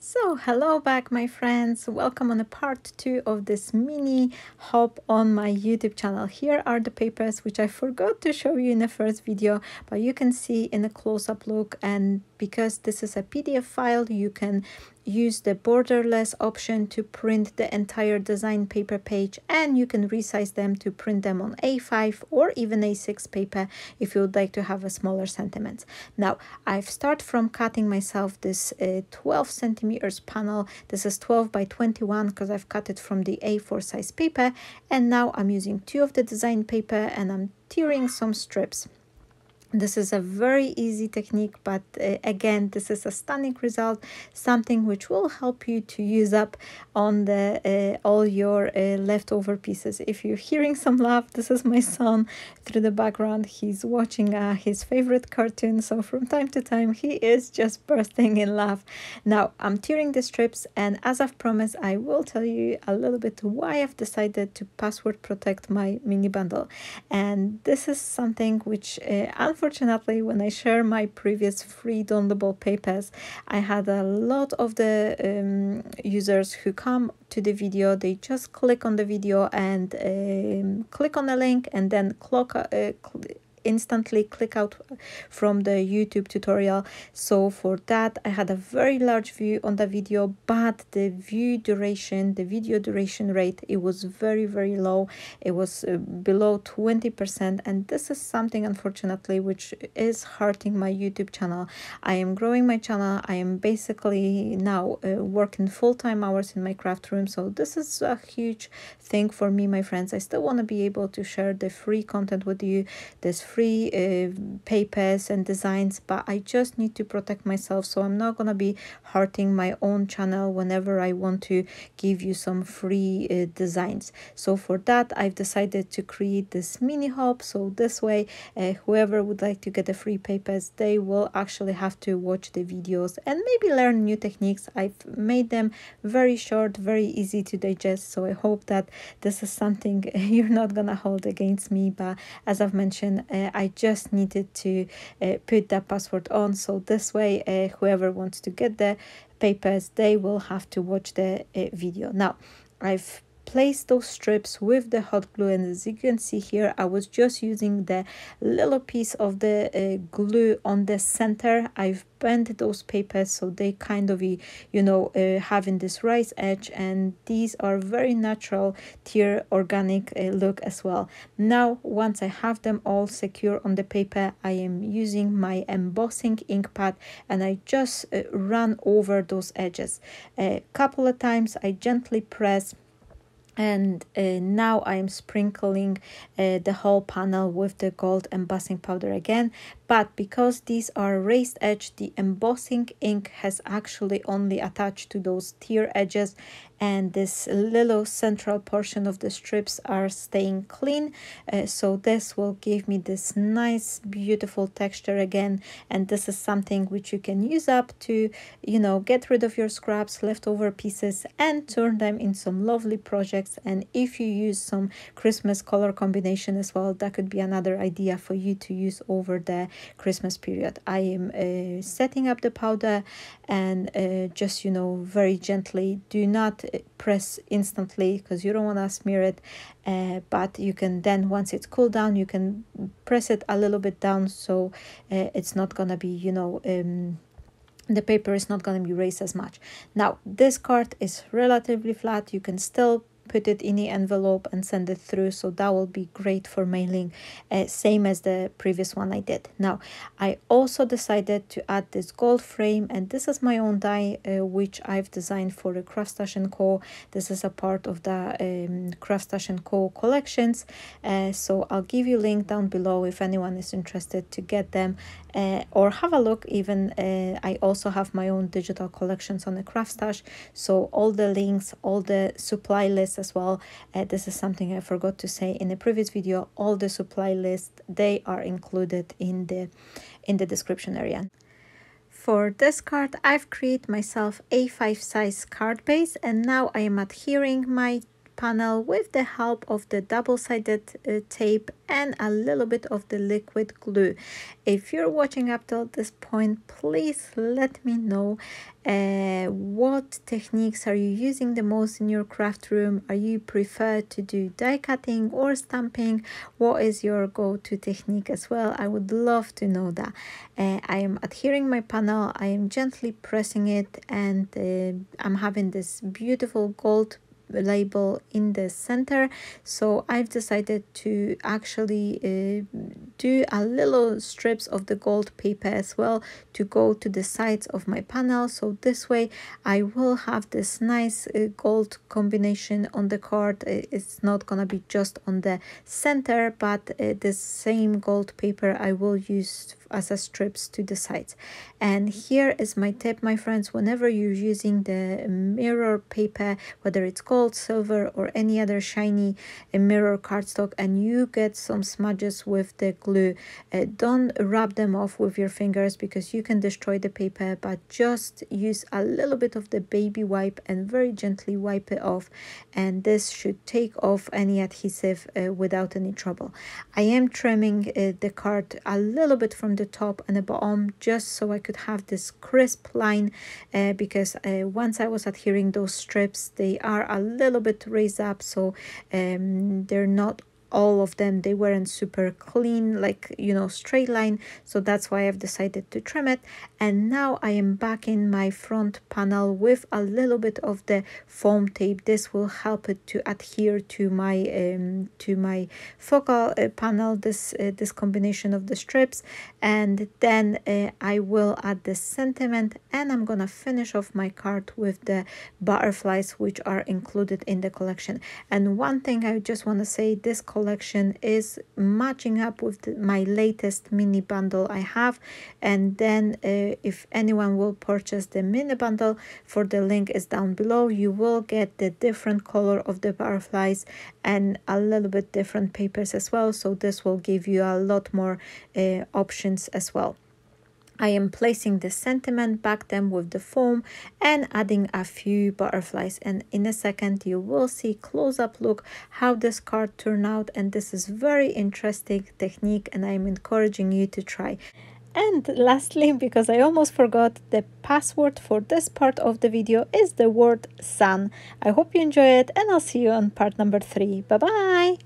So hello back my friends, welcome on a part 2 of this mini hop on my YouTube channel. Here are the papers which I forgot to show you in the first video, but you can see in a close-up look, and because this is a PDF file you can use the borderless option to print the entire design paper page, and you can resize them to print them on A5 or even A6 paper if you would like to have a smaller sentiments. Now I've started from cutting myself this 12 centimeters panel. This is 12 by 21 because I've cut it from the A4 size paper, and now I'm using 2 of the design paper and I'm tearing some strips. This is a very easy technique, but again, this is a stunning result, something which will help you to use up on the all your leftover pieces. If you're hearing some laugh, this is my son through the background. He's watching his favorite cartoon, so from time to time he is just bursting in laugh. Now I'm tearing the strips, and as I've promised, I will tell you a little bit why I've decided to password protect my mini bundle. And this is something which unfortunately, when I share my previous free downloadable papers, I had a lot of the users who come to the video, they just click on the video and click on the link and then instantly click out from the YouTube tutorial. So for that I had a very large view on the video, but the video duration rate, it was very low. It was below 20%, and this is something unfortunately which is hurting my YouTube channel. I am growing my channel. I am basically now working full-time hours in my craft room, so this is a huge thing for me, my friends. I still want to be able to share the free content with you, this free papers and designs, but I just need to protect myself, so I'm not gonna be hurting my own channel whenever I want to give you some free designs. So for that I've decided to create this mini hub, so this way whoever would like to get the free papers, they will actually have to watch the videos and maybe learn new techniques. I've made them very short, very easy to digest, so I hope that this is something you're not gonna hold against me. But as I've mentioned, I just needed to put that password on, so this way whoever wants to get the papers, they will have to watch the video. Now I've placed those strips with the hot glue, and as you can see here, I was just using the little piece of the glue on the center. I've bent those papers so they kind of having this raised edge, and these are very natural tear organic look as well. Now once I have them all secure on the paper, I am using my embossing ink pad and I just run over those edges a couple of times. I gently press, and now I am sprinkling the whole panel with the gold embossing powder again. But because these are raised edge, the embossing ink has actually only attached to those tear edges, and this little central portion of the strips are staying clean. So this will give me this nice beautiful texture again, and this is something which you can use up to get rid of your scraps, leftover pieces, and turn them in some lovely projects. And if you use some Christmas color combination as well, that could be another idea for you to use over the Christmas period. I am setting up the powder, and just very gently, do not press instantly because you don't want to smear it, but you can then, once it's cooled down, you can press it a little bit down, so it's not gonna be the paper is not going to be raised as much. Now this card is relatively flat. You can still put it in the envelope and send it through, so that will be great for mailing, same as the previous one I did. Now I also decided to add this gold frame, and this is my own die which I've designed for the CRAFTSTASH & Co. This is a part of the CRAFTSTASH & Co collections, so I'll give you a link down below if anyone is interested to get them or have a look. Even I also have my own digital collections on the CRAFTSTASH, so all the links, all the supply lists as well. This is something I forgot to say in the previous video. All the supply lists, they are included in the description area. For this card, I've created myself A5 size card base, and now I am adhering my panel with the help of the double-sided tape and a little bit of the liquid glue. If you're watching up till this point, please let me know what techniques are you using the most in your craft room. Are you prefer to do die cutting or stamping? What is your go-to technique as well? I would love to know that. I am adhering my panel, I am gently pressing it, and I'm having this beautiful gold label in the center. So I've decided to actually do a little strips of the gold paper as well to go to the sides of my panel. So this way I will have this nice gold combination on the card. It's not gonna be just on the center, but the same gold paper I will use as a strips to the sides. And here is my tip, my friends. Whenever you're using the mirror paper, whether it's gold, silver, or any other shiny mirror cardstock, and you get some smudges with the glue, don't rub them off with your fingers because you can destroy the paper, but just use a little bit of the baby wipe and very gently wipe it off, and this should take off any adhesive without any trouble. I am trimming the card a little bit from the top and the bottom just so I could have this crisp line, because once I was adhering those strips, they are a little bit raised up, so they're not all of them, they weren't super clean, like, you know, straight line. So that's why I've decided to trim it. And now I am back in my front panel with a little bit of the foam tape. This will help it to adhere to my focal panel, this combination of the strips. And then I will add the sentiment, and I'm gonna finish off my card with the butterflies, which are included in the collection. And one thing I just want to say, this collection is matching up with my latest mini bundle I have. And then if anyone will purchase the mini bundle, for the link is down below, you will get the different color of the butterflies and a little bit different papers as well. So this will give you a lot more options as well. I am placing the sentiment back then with the foam and adding a few butterflies, and in a second you will see close-up look how this card turned out. And this is very interesting technique and I am encouraging you to try. And lastly, because I almost forgot, the password for this part of the video is the word sun. I hope you enjoy it, and I'll see you on part number 3. Bye bye.